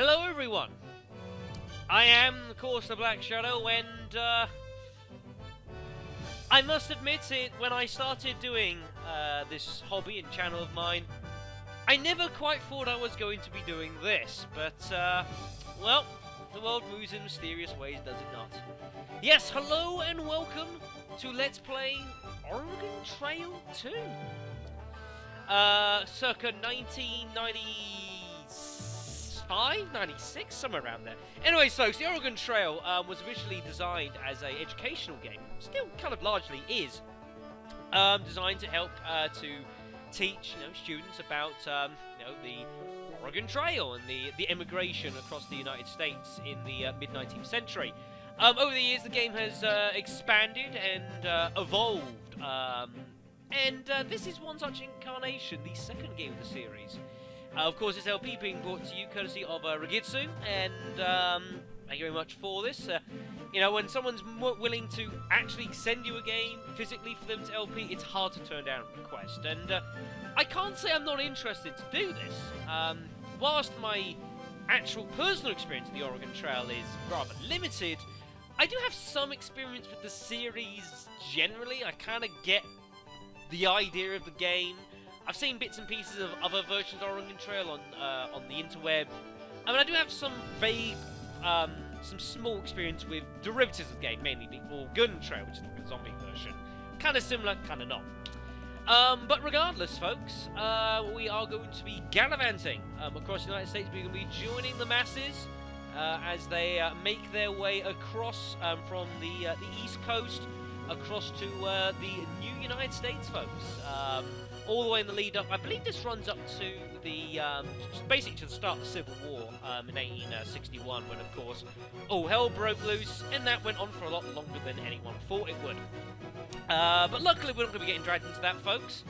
Hello everyone! I am, of course, the Black Shadow, and I must admit it, when I started doing this hobby and channel of mine, I never quite thought I was going to be doing this, but, well, the world moves in mysterious ways, does it not? Yes, hello and welcome to Let's Play Oregon Trail 2. Circa 1995, 96, somewhere around there. Anyways, folks, the Oregon Trail was originally designed as an educational game. Still kind of largely is. Designed to help to teach students about the Oregon Trail and the immigration across the United States in the mid-19th century. Over the years, the game has expanded and evolved. This is one such incarnation, the second game of the series. Of course, this LP being brought to you courtesy of Regitsu, and thank you very much for this. When someone's willing to actually send you a game physically for them to LP, it's hard to turn down a request. And I can't say I'm not interested to do this. Whilst my actual personal experience of the Oregon Trail is rather limited, I do have some experience with the series generally. I kind of get the idea of the game. I've seen bits and pieces of other versions of Oregon Trail on the interweb. I mean, I do have some vague, some small experience with derivatives of the game, mainly being Oregon Trail, which is the zombie version. Kind of similar, kind of not. But regardless, folks, we are going to be gallivanting across the United States. We're going to be joining the masses as they make their way across from the East Coast across to the new United States, folks. All the way in the lead up. I believe this runs up to the basically to the start of the Civil War in 1861, when of course all hell broke loose, and that went on for a lot longer than anyone thought it would. But luckily we're not going to be getting dragged into that, folks.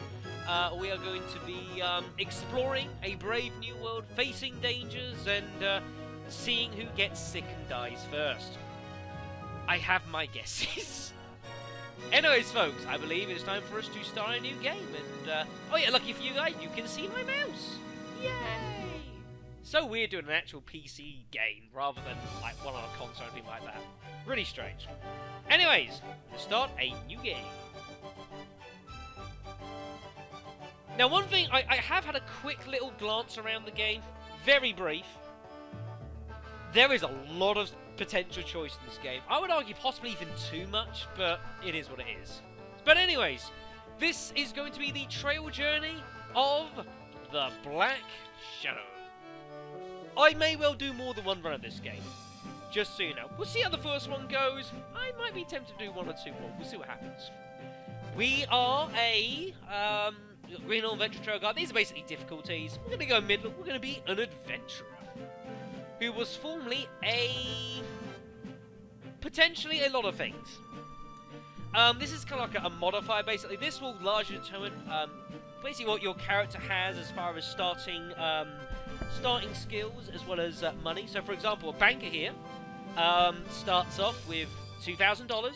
We are going to be exploring a brave new world, facing dangers, and seeing who gets sick and dies first. I have my guesses. Anyways, folks, I believe it's time for us to start a new game, and, oh yeah, lucky for you guys, you can see my mouse! Yay! So weird doing an actual PC game, rather than, like, one on a console or anything like that. Really strange. Anyways, let's start a new game. Now, one thing, I have had a quick little glance around the game, very brief. There is a lot of potential choice in this game. I would argue possibly even too much, but it is what it is. But anyways, this is going to be the trail journey of the Black Shadow. I may well do more than one run of this game, just so you know. We'll see how the first one goes. I might be tempted to do one or two more. We'll see what happens. We are a Green Hill Adventure Trail Guide. These are basically difficulties. We're going to go middle. We're going to be an adventurer who was formerly potentially a lot of things. This is kind of like a modifier, basically. This will largely determine basically what your character has as far as starting skills as well as money. So, for example, a banker here starts off with $2,000,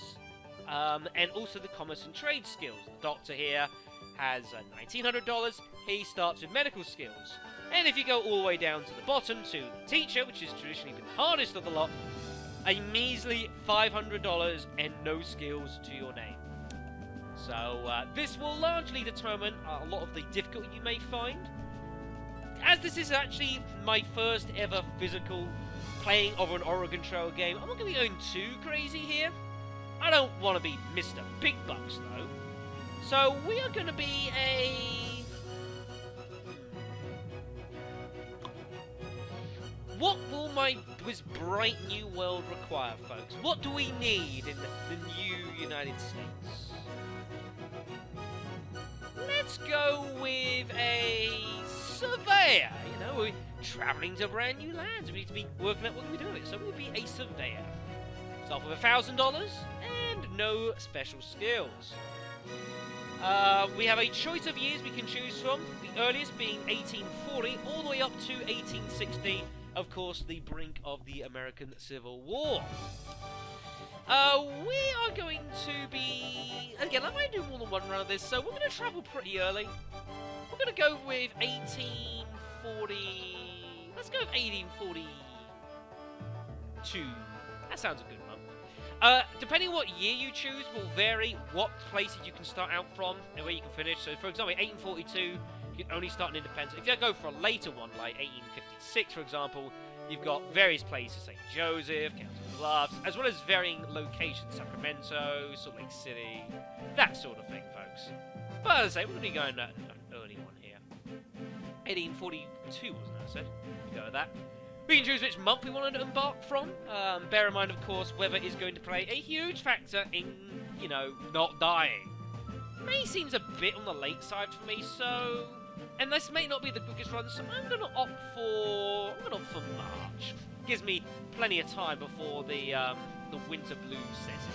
and also the commerce and trade skills. The doctor here has $1,900. He starts with medical skills. And if you go all the way down to the bottom to the teacher, which has traditionally been the hardest of the lot, a measly $500 and no skills to your name. So this will largely determine a lot of the difficulty you may find. As this is actually my first ever physical playing of an Oregon Trail game, I'm not going to be going too crazy here. I don't want to be Mr. Big Bucks though. So we are going to be a... What will this bright new world require, folks? What do we need in the new United States? Let's go with a surveyor. We're travelling to brand new lands. We need to be working out what we do with it. So we'll be a surveyor. Start with $1,000 and no special skills. We have a choice of years we can choose from. The earliest being 1840 all the way up to 1860. Of course, the brink of the American Civil War. We are going to be... Again, I might do more than one run of this, so we're going to travel pretty early. We're going to go with 1840... let's go with 1842. That sounds a good month. Depending on what year you choose will vary what places you can start out from and where you can finish. So, for example, 1842, you can only start an independence. If you go for a later one, like 1856, for example, you've got various places, St. Joseph, Council Bluffs, as well as varying locations, Sacramento, Salt Lake City, that sort of thing, folks. But as I say, we're going to be going an early one here. 1842, wasn't it, I said? We go with that. We can choose which month we want to embark from. Bear in mind, of course, weather is going to play a huge factor in, you know, not dying. May seems a bit on the late side for me, so... And this may not be the quickest run, so I'm going to opt for March. Gives me plenty of time before the winter blues sets in.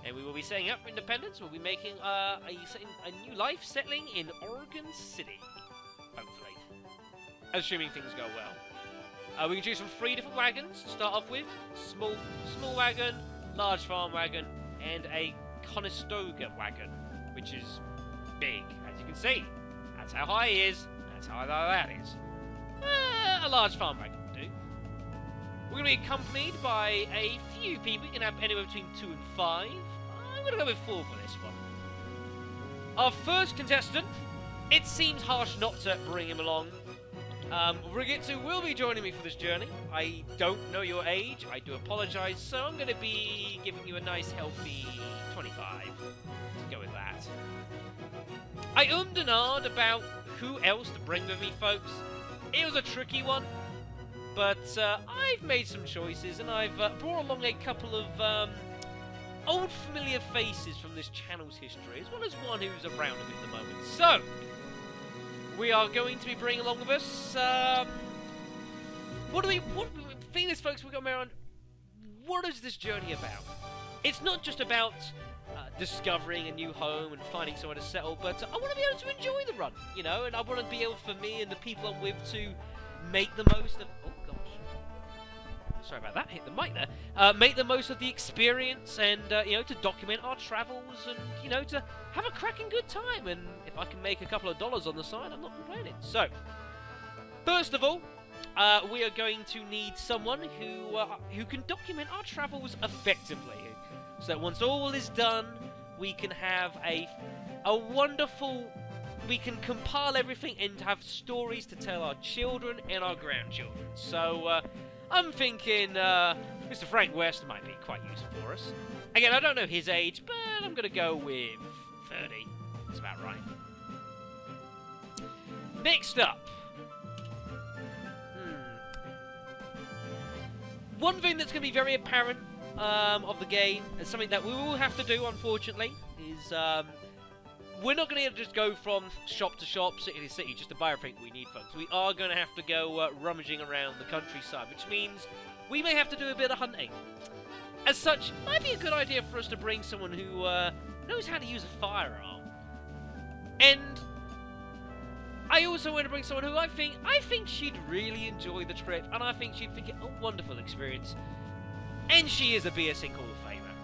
And we will be setting up for independence. We'll be making a new life settling in Oregon City. Hopefully. Assuming things go well. We can choose from 3 different wagons to start off with. Small wagon, large farm wagon, and a Conestoga wagon, which is big, as you can see. That's how high he is. That's how low that is. A large farm wagon will do. We're going to be accompanied by a few people. You can have anywhere between 2 and 5. I'm going to go with 4 for this one. Our first contestant, it seems harsh not to bring him along. Rigetsu will be joining me for this journey. I don't know your age, I do apologise, so I'm going to be giving you a nice healthy 25. Let's go with that. I and ahed about who else to bring with me, folks. It was a tricky one, but I've made some choices, and I've brought along a couple of old familiar faces from this channel's history, as well as one who's around a bit at the moment. So, we are going to be bringing along with us, thing is, folks, we're going around, what is this journey about? It's not just about discovering a new home and finding somewhere to settle, but I want to be able to enjoy the run, you know, and I want to be able, for me and the people I'm with, to make the most of, oh gosh, sorry about that, hit the mic there, make the most of the experience and, you know, to document our travels and, you know, to have a cracking good time, and if I can make a couple of dollars on the side, I'm not complaining. So, first of all, we are going to need someone who can document our travels effectively, so that once all is done, we can have a wonderful, we can compile everything and have stories to tell our children and our grandchildren. So, I'm thinking Mr. Frank West might be quite useful for us. Again, I don't know his age, but I'm going to go with 30. That's about right. Next up. One thing that's going to be very apparent of the game, and something that we will have to do, unfortunately, is we're not going to just go from shop to shop, city to city, just to buy everything we need, folks. We are going to have to go rummaging around the countryside, which means we may have to do a bit of hunting. As such, it might be a good idea for us to bring someone who knows how to use a firearm. And I also want to bring someone who I think she'd really enjoy the trip, and I think she'd think it a wonderful experience. And she is a BSN Hall of Famer.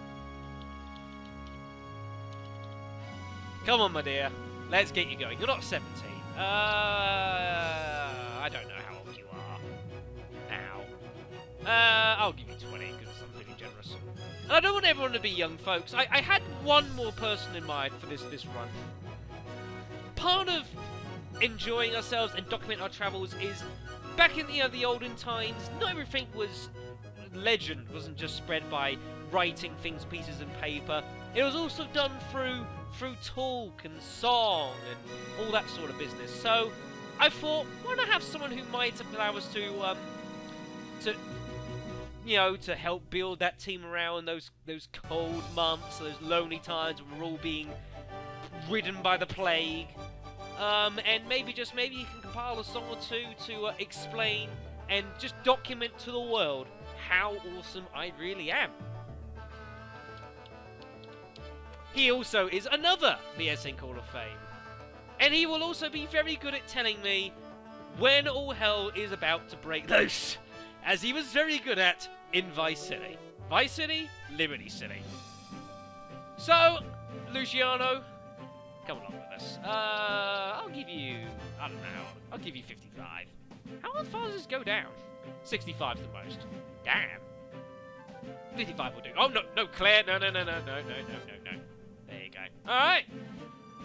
Come on, my dear. Let's get you going. You're not 17. I don't know how old you are now. I'll give you 20 because I'm feeling generous. And I don't want everyone to be young folks. I had one more person in mind for this run. Part of enjoying ourselves and documenting our travels is back in the olden times. Not everything was legend. Wasn't just spread by writing things, pieces of paper. It was also done through talk and song and all that sort of business. So I thought, why not have someone who might allow us to help build that team around those cold months, those lonely times when we're all being ridden by the plague. And maybe you can compile a song or two to explain and just document to the world how awesome I really am. He also is another BSN Hall of Fame. And he will also be very good at telling me when all hell is about to break loose, as he was very good at in Vice City. Vice City, Liberty City. So, Luciano, come along with us. I'll give you, I don't know, I'll give you 55. How far does this go down? 65 is the most. Damn. 55 will do. Oh, no, no, Claire. No. There you go. Alright.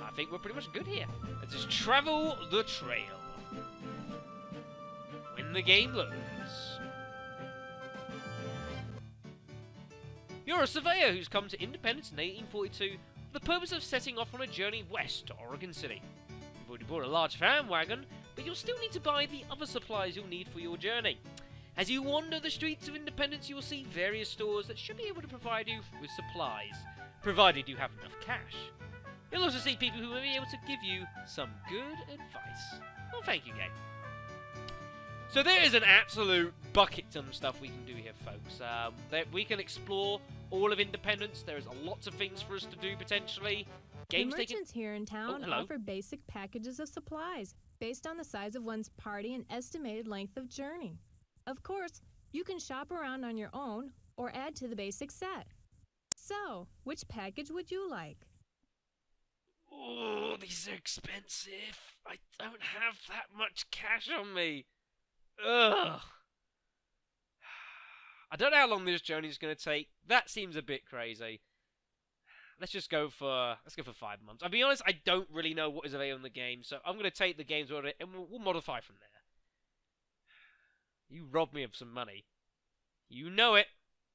I think we're pretty much good here. Let's just travel the trail. When the game loads. You're a surveyor who's come to Independence in 1842 for the purpose of setting off on a journey west to Oregon City. You've already bought a large farm wagon, but you'll still need to buy the other supplies you'll need for your journey. As you wander the streets of Independence, you will see various stores that should be able to provide you with supplies, provided you have enough cash. You'll also see people who will be able to give you some good advice. Well, thank you, game. So there is an absolute bucket ton of stuff we can do here, folks. That we can explore all of Independence. There is lots of things for us to do, potentially. Games the merchants here in town offer basic packages of supplies based on the size of one's party and estimated length of journey. Of course, you can shop around on your own or add to the basic set. So, which package would you like? Oh, these are expensive. I don't have that much cash on me. Ugh. I don't know how long this journey is going to take. That seems a bit crazy. Let's go for 5 months. I'll be honest, I don't really know what is available in the game, so I'm going to take the game's order and we'll modify from there. You robbed me of some money. You know it.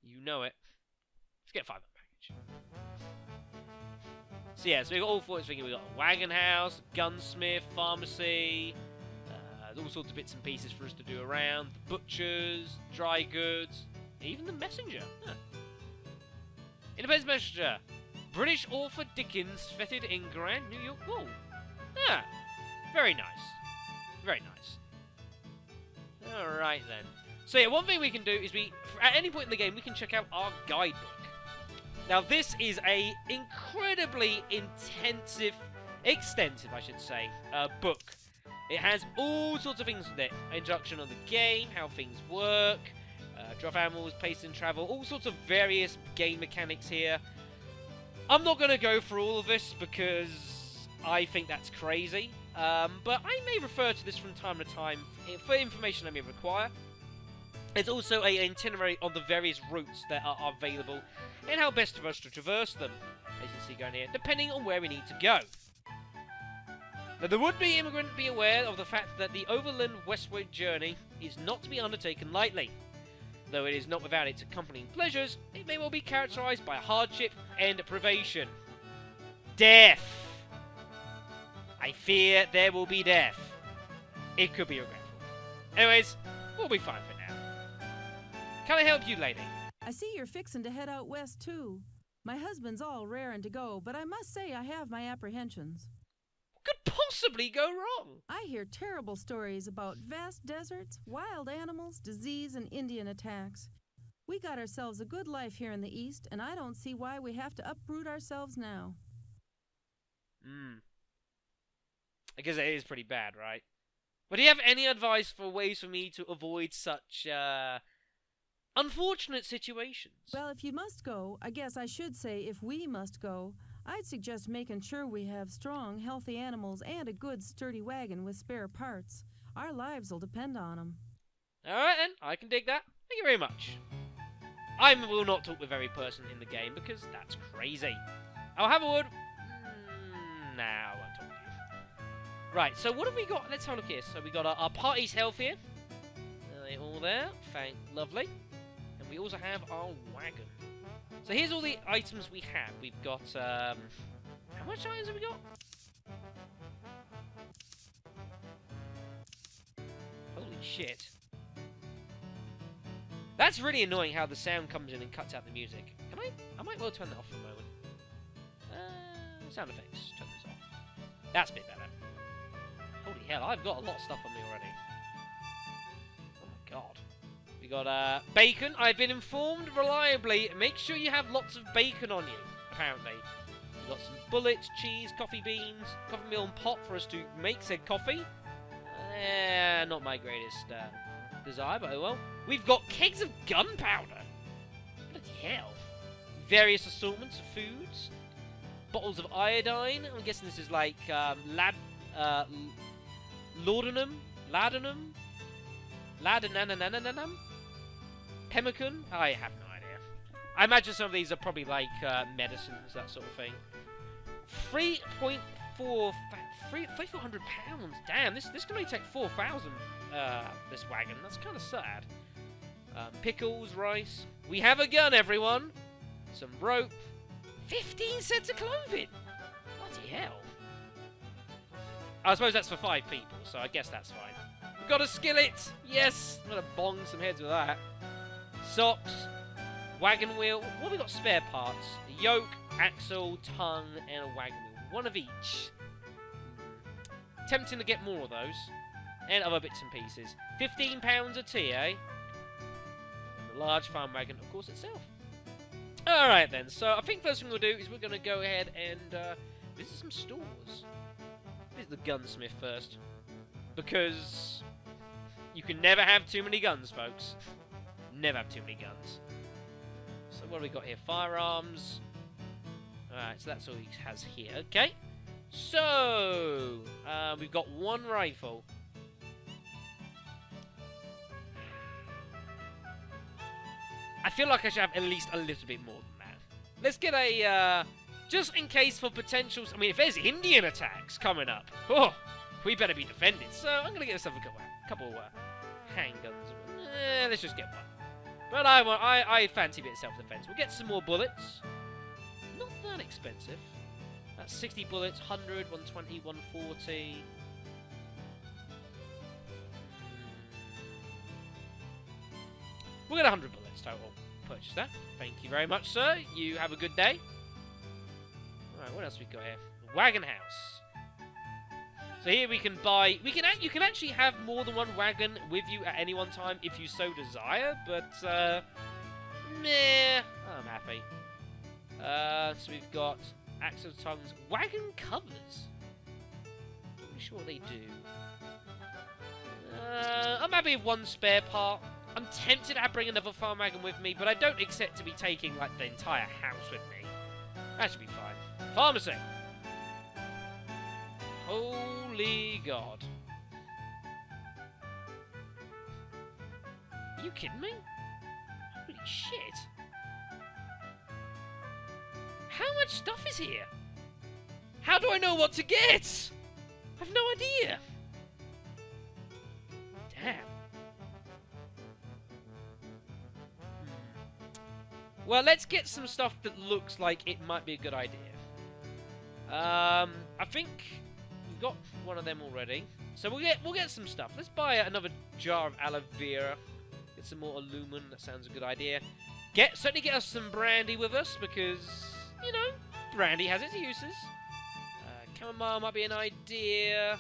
You know it. Let's get a 5-month package. So yeah, so we got all four. We got a wagon house, gunsmith, pharmacy. There's all sorts of bits and pieces for us to do around. The butchers, dry goods, even the messenger. Huh. Independence Messenger. British author Dickens feted in Grand New York Wall. Ah, very nice. Very nice. Alright then. So yeah, one thing we can do is at any point in the game, we can check out our guidebook. Now this is a incredibly extensive I should say, book. It has all sorts of things in it. Introduction on the game, how things work, drop animals, pace and travel, all sorts of various game mechanics here. I'm not going to go through all of this because I think that's crazy, but I may refer to this from time to time for information I may require. There's also an itinerary on the various routes that are available and how best for us to traverse them, as you can see going here, depending on where we need to go. Now, the would-be immigrant be aware of the fact that the overland westward journey is not to be undertaken lightly. Though it is not without its accompanying pleasures, it may well be characterized by hardship and privation. Death! I fear there will be death. It could be regretful. Anyways, we'll be fine for now. Can I help you, lady? I see you're fixin' to head out west, too. My husband's all rarin' to go, but I must say I have my apprehensions. What could possibly go wrong? I hear terrible stories about vast deserts, wild animals, disease, and Indian attacks. We got ourselves a good life here in the East, and I don't see why we have to uproot ourselves now. I guess it is pretty bad, right? But do you have any advice for ways for me to avoid such, unfortunate situations? Well, if you must go, I guess I should say if we must go, I'd suggest making sure we have strong, healthy animals and a good, sturdy wagon with spare parts. Our lives will depend on them. Alright then, I can dig that. Thank you very much. I will not talk with every person in the game because that's crazy. I'll have a word. Nah, I won't talk to you. Right, so what have we got? Let's have a look here. So we got our party's health here. They're all there. Lovely. And we also have our wagon. So here's all the items we have. We've got, how much items have we got? Holy shit. That's really annoying how the sound comes in and cuts out the music. I might well turn that off for a moment. Sound effects, turn this off. That's a bit better. Holy hell, I've got a lot of stuff on me already. Oh my god. We got bacon. I've been informed reliably. Make sure you have lots of bacon on you, apparently. We've got some bullets, cheese, coffee beans, coffee mill and pot for us to make said coffee. Not my greatest desire, but oh well. We've got kegs of gunpowder. Bloody hell. Various assortments of foods. Bottles of iodine. I'm guessing this is like laudanum. Ladanananananam? Pemmican? I have no idea. I imagine some of these are probably like medicines, that sort of thing. 3,400 pounds. Damn, this can only take 4,000. This wagon. That's kind of sad. Pickles, rice. We have a gun, everyone. Some rope. 15 sets of clothing. Bloody hell. I suppose that's for 5 people, so I guess that's fine. We've got a skillet. Yes. I'm gonna bong some heads with that. Socks. Wagon wheel. What have we got spare parts? A yoke, axle, tongue, and a wagon wheel. One of each. Tempting to get more of those. And other bits and pieces. £15 a tea, eh? And the large farm wagon, of course, itself. Alright then, so I think first thing we'll do is we're going to go ahead and visit some stores. Visit the gunsmith first. Because you can never have too many guns, folks. Never have too many guns. So what have we got here? Firearms. Alright, so that's all he has here. Okay. So, we've got one rifle. I feel like I should have at least a little bit more than that. Let's get a, just in case for potentials. I mean, if there's Indian attacks coming up, oh, we better be defended. So I'm going to get ourselves a couple of handguns. Let's just get one. But I fancy a bit of self-defense. We'll get some more bullets. Not that expensive. That's 60 bullets, 100, 120, 140. We'll get 100 bullets total. Purchase that. Thank you very much, sir. You have a good day. Alright, what else we got here? Wagon house. So here we can buy... You can actually have more than one wagon with you at any one time if you so desire, but... meh. I'm happy. So we've got axle tongues. Wagon covers. Not really sure what they do. I'm happy with one spare part. I'm tempted to bring another farm wagon with me, but I don't expect to be taking, like, the entire house with me. That should be fine. Pharmacy! Holy God. Are you kidding me? Holy shit. How much stuff is here? How do I know what to get? I've no idea. Damn. Well, let's get some stuff that looks like it might be a good idea. I think we've got one of them already, so we'll get some stuff. Let's buy another jar of aloe vera. Get some more aluminum. That sounds a good idea. Certainly get us some brandy with us because you know brandy has its uses. Chamomile might be an idea.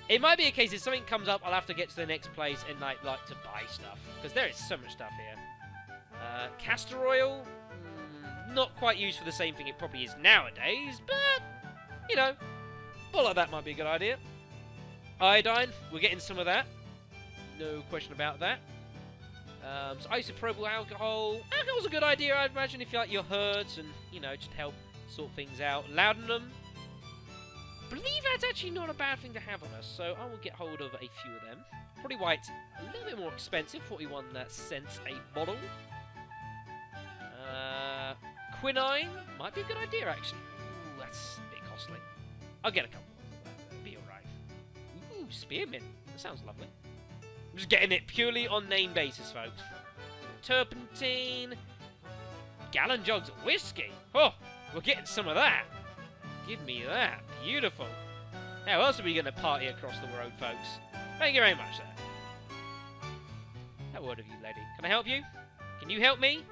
It might be a case if something comes up, I'll have to get to the next place and like to buy stuff because there is so much stuff here. Castor oil, not quite used for the same thing it probably is nowadays, but, you know, all like that might be a good idea. Iodine, we're getting some of that. No question about that. So isopropyl alcohol. Alcohol's a good idea, I'd imagine, if you like your hurts and, you know, just help sort things out. Laudanum. I believe that's actually not a bad thing to have on us, so I will get hold of a few of them. Probably why it's a little bit more expensive, 41 cents a bottle. Quinine might be a good idea, actually. Ooh, that's a bit costly. I'll get a couple. That'll be alright. Ooh, spearmint. That sounds lovely. I'm just getting it purely on name basis, folks. Turpentine. Gallon jugs of whiskey. Oh, we're getting some of that. Give me that. Beautiful. How else are we going to party across the road, folks? Thank you very much, sir. How word of you, lady? Can I help you? Can you help me?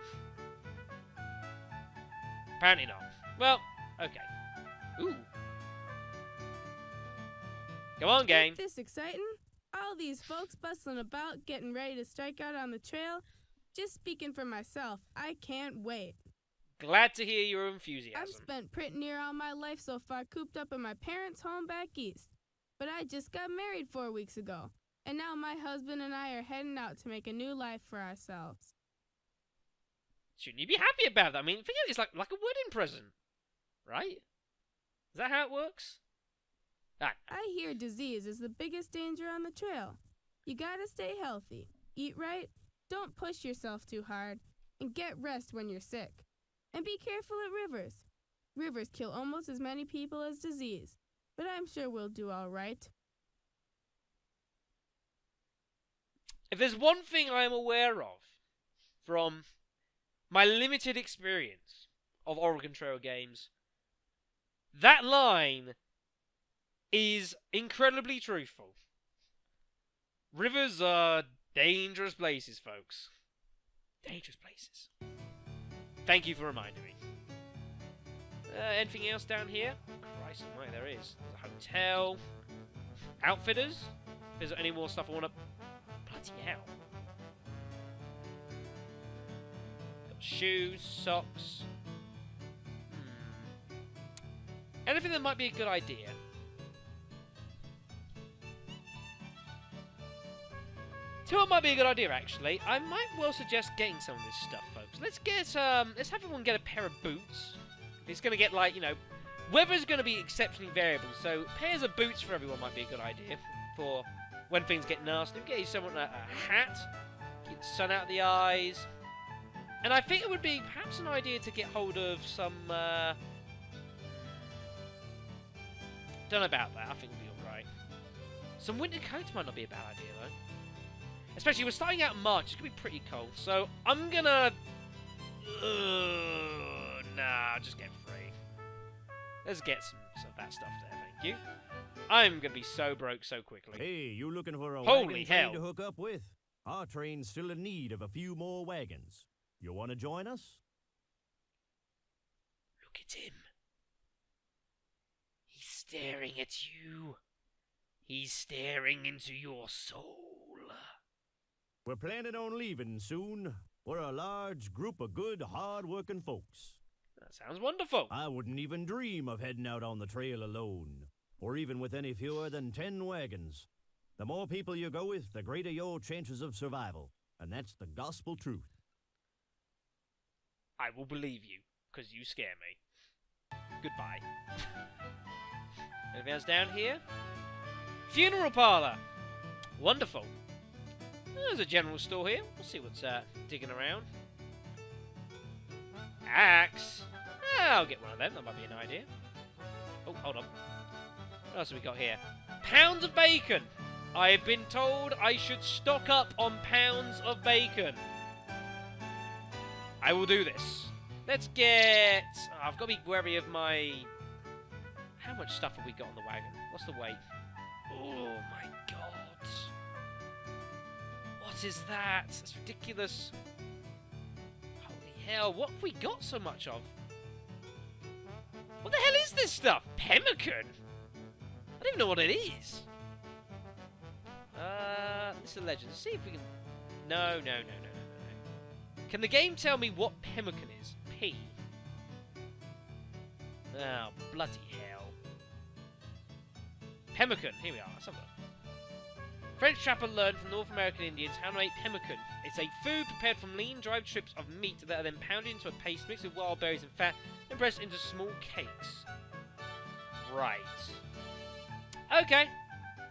Apparently not. Well, okay. Ooh. Come on, gang. Ain't this exciting? All these folks bustling about, getting ready to strike out on the trail. Just speaking for myself, I can't wait. Glad to hear your enthusiasm. I've spent pretty near all my life so far cooped up in my parents' home back east. But I just got married 4 weeks ago. And now my husband and I are heading out to make a new life for ourselves. Shouldn't you be happy about that? I mean, think of it, it's like a wedding present, right? Is that how it works? I hear disease is the biggest danger on the trail. You gotta stay healthy, eat right, don't push yourself too hard, and get rest when you're sick. And be careful at rivers. Rivers kill almost as many people as disease, but I'm sure we'll do all right. If there's one thing I am aware of from my limited experience of Oregon Trail games, that line is incredibly truthful. Rivers are dangerous places, folks. Dangerous places. Thank you for reminding me. Anything else down here? Christ almighty, there is. There's a hotel. Outfitters? Is there any more stuff I want to... Bloody hell. Got shoes, socks. Anything that might be a good idea. Tell you what might be a good idea, actually. I might well suggest getting some of this stuff, folks. Let's get, let's have everyone get a pair of boots. It's going to get, like, you know, weather's going to be exceptionally variable, so pairs of boots for everyone might be a good idea for when things get nasty. Get you someone a hat, keep the sun out of the eyes. And I think it would be perhaps an idea to get hold of some, don't know about that, I think it'll be alright. Some winter coats might not be a bad idea, though. Especially, we're starting out in March, it's going to be pretty cold, so I'm gonna... nah, just get free. Let's get some of that stuff there, thank you. I'm gonna be so broke so quickly. Hey, you looking for a Holy wagon hell. train to hook up with? Our train's still in need of a few more wagons. You want to join us? Look at him. He's staring at you. He's staring into your soul. We're planning on leaving soon. We're a large group of good, hard-working folks. That sounds wonderful. I wouldn't even dream of heading out on the trail alone, or even with any fewer than 10 wagons. The more people you go with, the greater your chances of survival, and that's the gospel truth. I will believe you, because you scare me. Goodbye. Anything else down here? Funeral parlor. Wonderful. There's a general store here. We'll see what's digging around. Axe. I'll get one of them. That might be an idea. Oh, hold on. What else have we got here? Pounds of bacon. I have been told I should stock up on pounds of bacon. I will do this. Let's get... Oh, I've got to be wary of my... How much stuff have we got on the wagon? What's the weight? Oh my god. What is that? That's ridiculous. Holy hell, what have we got so much of? What the hell is this stuff? Pemmican? I don't even know what it is. This is a legend. Let's see if we can... No. Can the game tell me what pemmican is? P. Oh, bloody hell. Pemmican. Here we are. Let's have a look. French trapper learned from North American Indians how to make pemmican. It's a food prepared from lean, dried strips of meat that are then pounded into a paste mixed with wild berries and fat and pressed into small cakes. Right. Okay.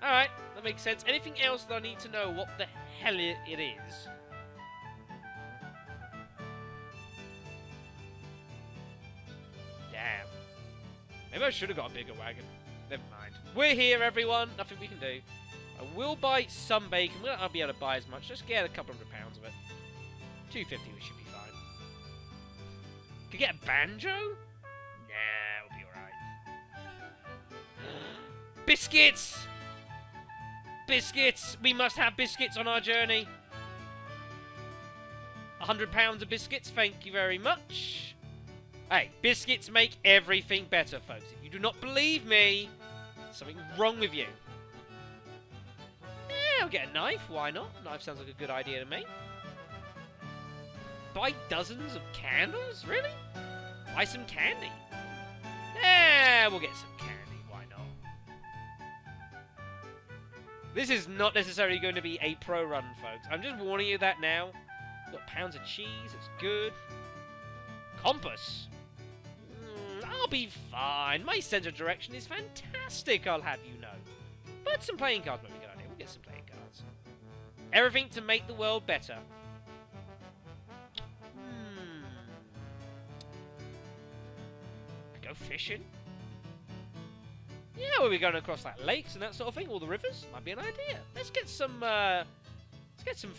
Alright, that makes sense. Anything else that I need to know what the hell it is? Damn. Maybe I should have got a bigger wagon. Never mind. We're here, everyone. Nothing we can do. I will buy some bacon. We won't be able to buy as much. Just get a couple £100 of it. 250, we should be fine. Could get a banjo? Nah, we'll be alright. Biscuits! Biscuits! We must have biscuits on our journey. £100 of biscuits, thank you very much. Hey, biscuits make everything better, folks. If you do not believe me, there's something wrong with you. Yeah, I'll get a knife, why not? Knife sounds like a good idea to me. Buy dozens of candles? Really? Buy some candy. Yeah, we'll get some candy, why not? This is not necessarily going to be a pro run, folks. I'm just warning you that now. Got pounds of cheese, it's good. Compass. I'll be fine. My sense of direction is fantastic, I'll have you know. But some playing cards might be a good idea. We'll get some playing cards. Everything to make the world better. Go fishing? Yeah, we'll be going across like lakes and that sort of thing, or the rivers. Might be an idea. Let's get some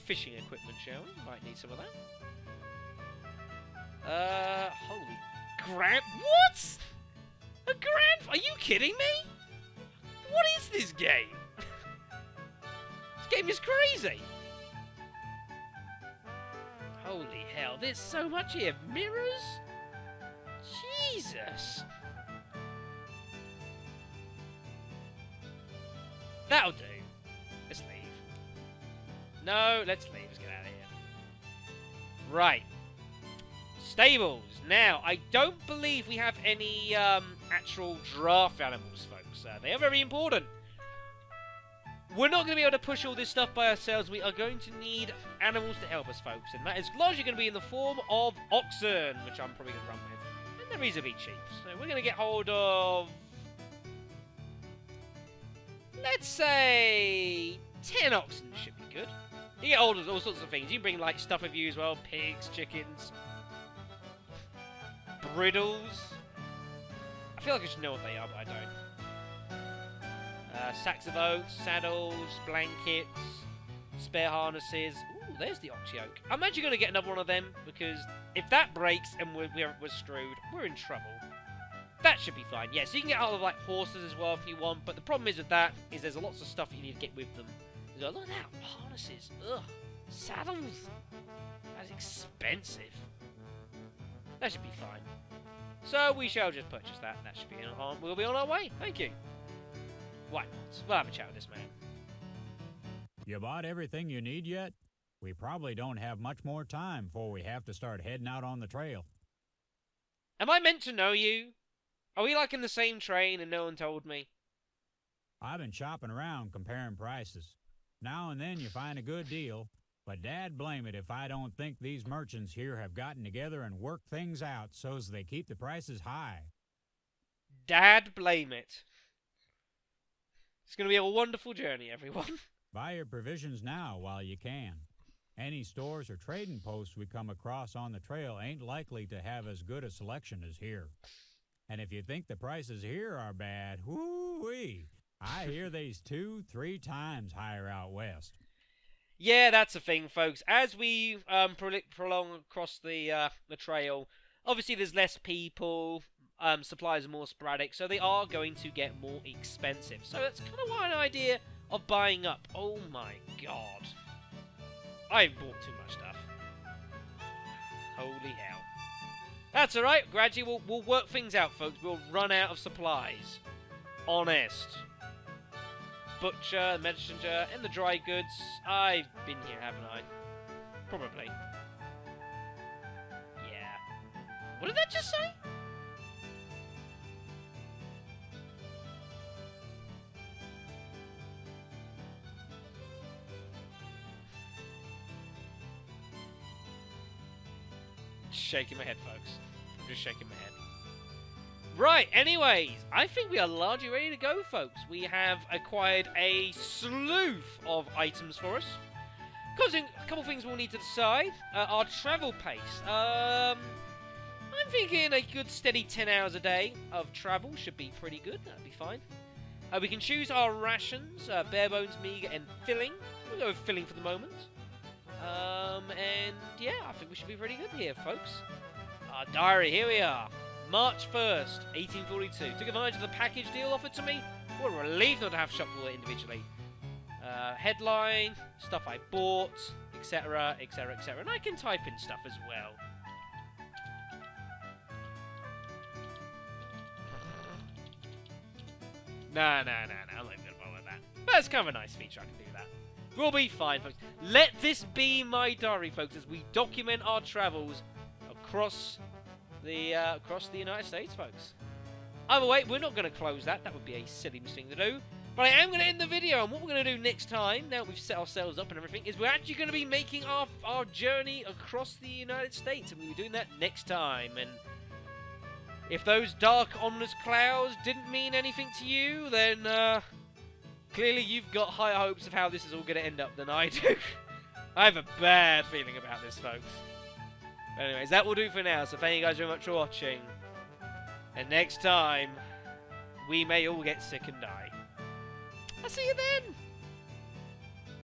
fishing equipment, shall we? Might need some of that. Holy what? A grand? Are you kidding me? What is this game? This game is crazy. Holy hell, there's so much here. Mirrors? Jesus. That'll do. Let's leave. No, let's leave. Let's get out of here. Right. Stables. Now, I don't believe we have any actual draft animals, folks. They are very important. We're not going to be able to push all this stuff by ourselves. We are going to need animals to help us, folks. And that is largely going to be in the form of oxen, which I'm probably going to run with. And they're reasonably cheap. So we're going to get hold of, let's say, 10 oxen should be good. You get hold of all sorts of things. You can bring, like, stuff with you as well. Pigs, chickens, briddles. I feel like I should know what they are, but I don't. Sacks of oats, saddles, blankets, spare harnesses. Ooh, there's the ox yoke. I'm actually going to get another one of them, because if that breaks and we're screwed, we're in trouble. That should be fine. Yeah, so you can get out of, like, horses as well if you want, but the problem is with that is there's lots of stuff you need to get with them. Look at that, harnesses. Ugh. Saddles. That's expensive. That should be fine. So we shall just purchase that. That should be on. We'll be on our way. Thank you. Why not? We'll have a chat with this man. You bought everything you need yet? We probably don't have much more time before we have to start heading out on the trail. Am I meant to know you? Are we like in the same train and no one told me? I've been shopping around comparing prices. Now and then you find a good deal, but dad blame it if I don't think these merchants here have gotten together and worked things out so's they keep the prices high. Dad blame it. It's going to be a wonderful journey, everyone. Buy your provisions now while you can. Any stores or trading posts we come across on the trail ain't likely to have as good a selection as here. And if you think the prices here are bad, whoo-wee, I hear they's 2-3 times higher out west. Yeah, that's the thing, folks. As we prolong across the trail, obviously there's less people, supplies are more sporadic, so they are going to get more expensive. So that's kind of why an idea of buying up. Oh my god. I've bought too much stuff. Holy hell. That's alright, gradually we'll work things out, folks. We'll run out of supplies. Honest. Butcher, messenger, and the dry goods. I've been here, haven't I? Probably. Yeah. What did that just say? Shaking my head, folks. I'm just shaking my head. Right, anyways, I think we are largely ready to go, folks. We have acquired a slew of items for us. Causing a couple things we'll need to decide. Our travel pace. I'm thinking a good steady 10 hours a day of travel should be pretty good. That'd be fine. We can choose our rations, bare bones, meager, and filling. We'll go with filling for the moment. And yeah, I think we should be pretty good here, folks. Our diary, here we are. March 1st, 1842. Took advantage of the package deal offered to me. What a relief not to have shop for it individually. Headline, stuff I bought, etc., etc., etc. And I can type in stuff as well. No, I'm not even going to bother with that. But it's kind of a nice feature, I can do that. We'll be fine, folks. Let this be my diary, folks, as we document our travels across the United States, folks. Either way, we're not going to close that. That would be a silly thing to do. But I am going to end the video, and what we're going to do next time, now we've set ourselves up and everything, is we're actually going to be making our journey across the United States, and we'll be doing that next time. And if those dark, ominous clouds didn't mean anything to you, then clearly you've got higher hopes of how this is all going to end up than I do. I have a bad feeling about this, folks. But anyways, that will do for now. So thank you guys very much for watching. And next time, we may all get sick and die. I'll see you then.